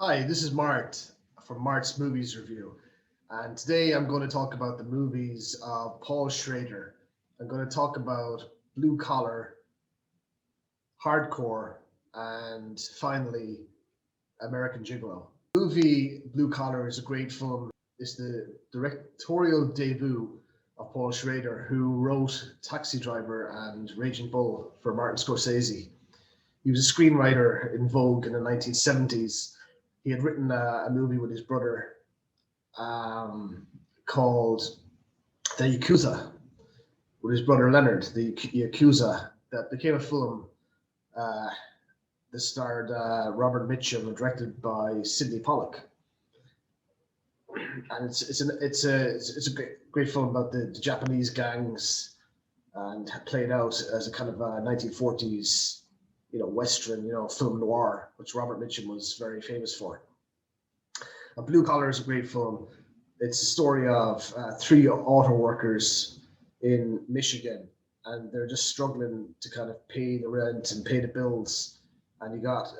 Hi, this is Mart from Mart's Movies Review. And today I'm going to talk about the movies of Paul Schrader. I'm going to talk about Blue Collar, Hardcore, and finally, American Gigolo. The movie Blue Collar is a great film. It's the directorial debut of Paul Schrader, who wrote Taxi Driver and Raging Bull for Martin Scorsese. He was a screenwriter in vogue in the 1970s. He had written a movie with his brother um, called The Yakuza with his brother Leonard, The Yakuza, that became a film uh, that starred Robert Mitchum and directed by Sidney Pollack. And it's a great film about the Japanese gangs and played out as a kind of a 1940s western film noir, which Robert Mitchum was very famous for. Blue Collar is a great film. It's a story of three auto workers in Michigan, and they're just struggling to kind of pay the rent and pay the bills. And you got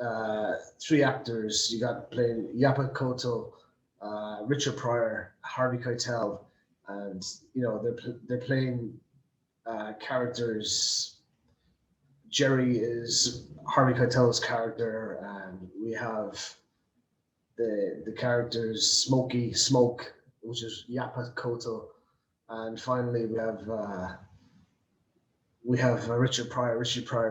three actors. You got playing Yapa Koto, Richard Pryor, Harvey Keitel, and they're playing characters. Jerry is Harvey Keitel's character, and we have the characters Smokey Smoke, which is Yapa Koto, and finally we have Richard Pryor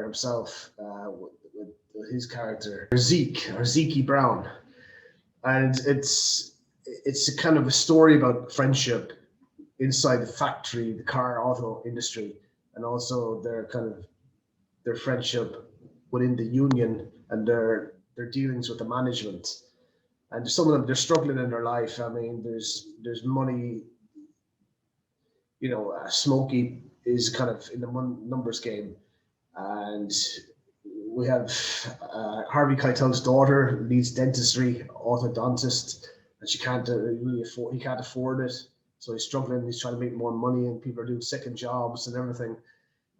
himself with his character Zeke Brown, and it's a kind of a story about friendship inside the factory, the car auto industry, and also their friendship within the union and their dealings with the management. And some of them, they're struggling in their life. I mean, there's money. Smokey is kind of in the numbers game, and we have Harvey Keitel's daughter who needs dentistry, orthodontist, and she can't really afford. He can't afford it, so he's struggling. He's trying to make more money, and people are doing second jobs and everything.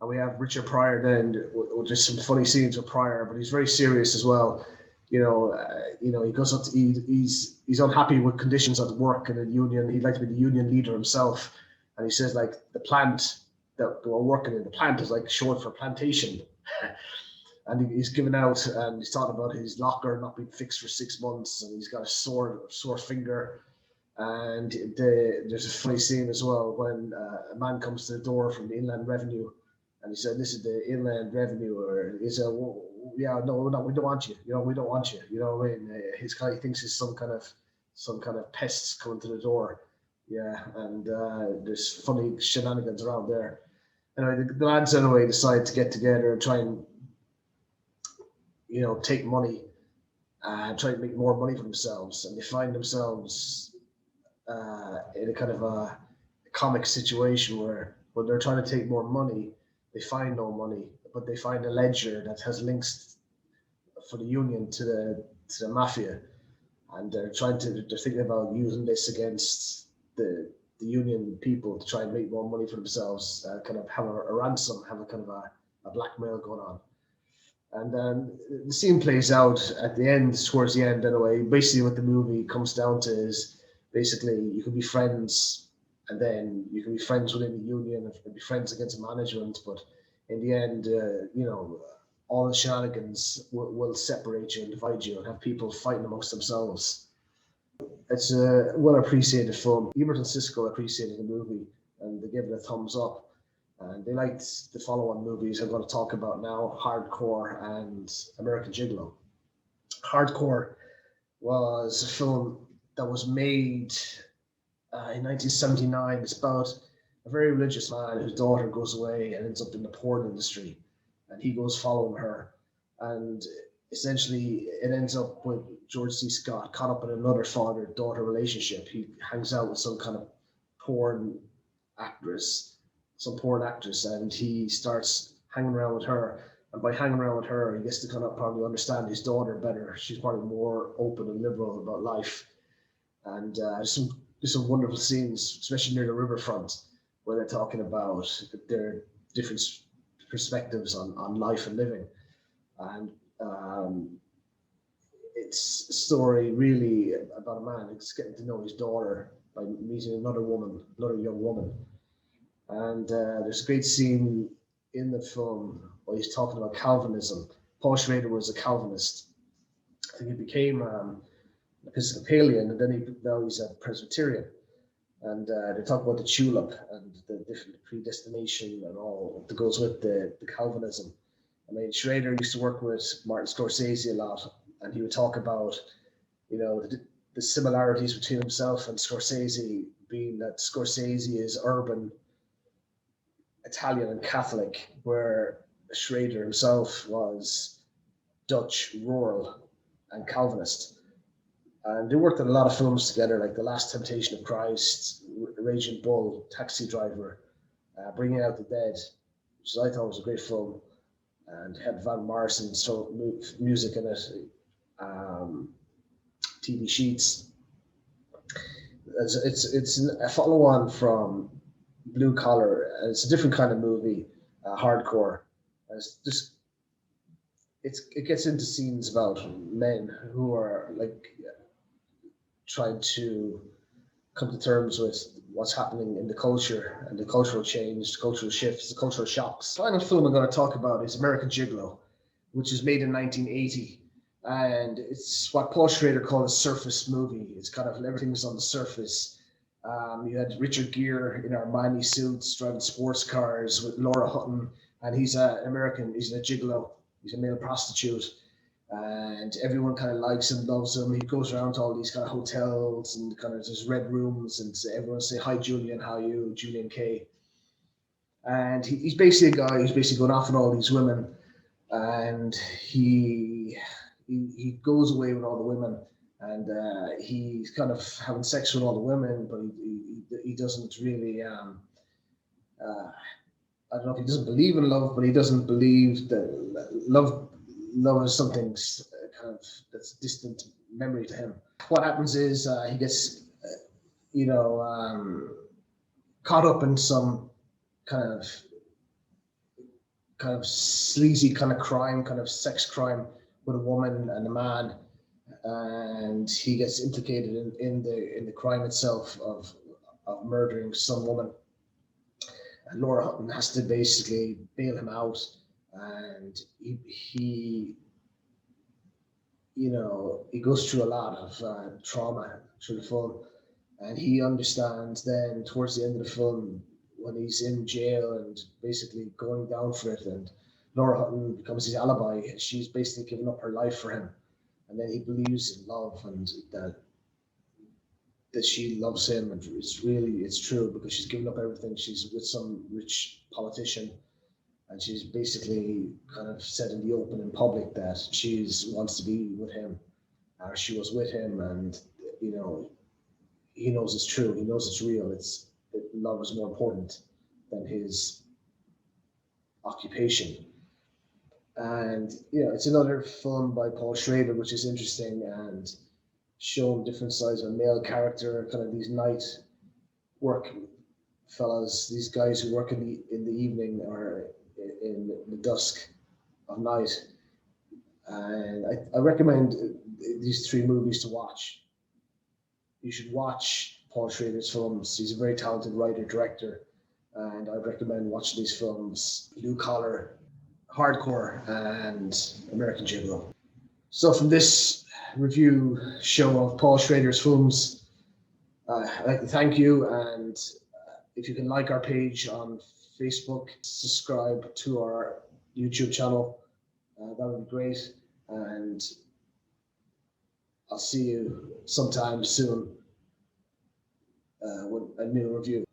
And we have Richard Pryor then, with just some funny scenes with Pryor, but he's very serious as well. He goes up to, he's unhappy with conditions at work in a union. He'd like to be the union leader himself, and he says like the plant that we're working in, the plant is like short for plantation. And he's given out, and he's talking about his locker not being fixed for 6 months, and he's got a sore finger. And there's a funny scene as well when a man comes to the door from the Inland Revenue, and he said, "This is the Inland Revenue," or he said, well, "Yeah, no, we don't want you. We don't want you." You know what I mean? His guy thinks he's some kind of pests coming to the door. Yeah, and there's funny shenanigans around there. Anyway, the lads anyway decide to get together and try and take money and try to make more money for themselves, and they find themselves in a kind of a comic situation where when they're trying to take more money, they find no money, but they find a ledger that has links for the union to the mafia, and they're thinking about using this against the union people to try and make more money for themselves, kind of have a ransom, have a kind of a blackmail going on. And then the scene plays out at the end, towards the end anyway. Basically, what the movie comes down to is basically you can be friends, and then you can be friends within the union and be friends against management. But in the end, all the shenanigans will separate you and divide you and have people fighting amongst themselves. It's a well appreciated film. Ebert and Siskel appreciated the movie and they gave it a thumbs up. And they liked the follow-on movies I'm going to talk about now, Hardcore and American Gigolo. Hardcore was a film that was made in 1979. It's about a very religious man whose daughter goes away and ends up in the porn industry, and he goes following her. And essentially, it ends up with George C. Scott caught up in another father-daughter relationship. He hangs out with some kind of porn actress, some porn actress, and he starts hanging around with her. And by hanging around with her, he gets to kind of probably understand his daughter better. She's probably more open and liberal about life. And there's some wonderful scenes, especially near the riverfront, where they're talking about their different perspectives on life and living. And it's a story really about a man who's getting to know his daughter by meeting another young woman. And there's a great scene in the film where he's talking about Calvinism. Paul Schrader was a Calvinist. I think he became Episcopalian, and then now he's a Presbyterian. And they talk about the tulip and the different predestination and all that goes with the Calvinism. I mean, Schrader used to work with Martin Scorsese a lot, and he would talk about, the similarities between himself and Scorsese, being that Scorsese is urban, Italian, and Catholic, where Schrader himself was Dutch, rural, and Calvinist. And they worked on a lot of films together, like The Last Temptation of Christ, Raging Bull, Taxi Driver, Bringing Out the Dead, which I thought was a great film, and had Van Morrison's music in it, TV Sheets. It's a follow-on from Blue Collar. It's a different kind of movie, hardcore. It's just it gets into scenes about men who are like trying to come to terms with what's happening in the culture and the cultural change, the cultural shifts, the cultural shocks. The final film I'm going to talk about is American Gigolo, which is made in 1980. And it's what Paul Schrader called a surface movie. It's kind of everything's on the surface. You had Richard Gere in Armani suits driving sports cars with Laura Hutton, and he's an American, he's a gigolo, he's a male prostitute. And everyone kind of likes him, loves him. He goes around to all these kind of hotels and kind of just red rooms, and everyone say, "Hi, Julian, how are you?" Julian K. And he's basically a guy who's basically going off on all these women, and he goes away with all the women, and he's kind of having sex with all the women, but he doesn't really. I don't know if he doesn't believe in love, but he doesn't believe that love is something kind of that's distant memory to him. What happens is he gets, caught up in some kind of sleazy kind of crime, kind of sex crime with a woman and a man, and he gets implicated in the crime itself of murdering some woman. And Laura Hutton has to basically bail him out, and he goes through a lot of trauma through the film, and he understands then towards the end of the film when he's in jail and basically going down for it, and Laura Hutton becomes his alibi. She's basically given up her life for him, and then he believes in love and that she loves him, and it's true because she's given up everything. She's with some rich politician, and she's basically kind of said in the open in public that she wants to be with him, or she was with him, and he knows it's true. He knows it's real. Love is more important than his occupation. And it's another film by Paul Schrader, which is interesting and showing different sides of a male character, kind of these night work fellas, these guys who work in the evening or in the dusk of night. And I recommend these three movies to watch. You should watch Paul Schrader's films. He's a very talented writer, director, and I'd recommend watching these films: Blue Collar, Hardcore, and American Gigolo. So from this review show of Paul Schrader's films, I'd like to thank you, and if you can like our page on Facebook, subscribe to our YouTube channel, that would be great, and I'll see you sometime soon with a new review.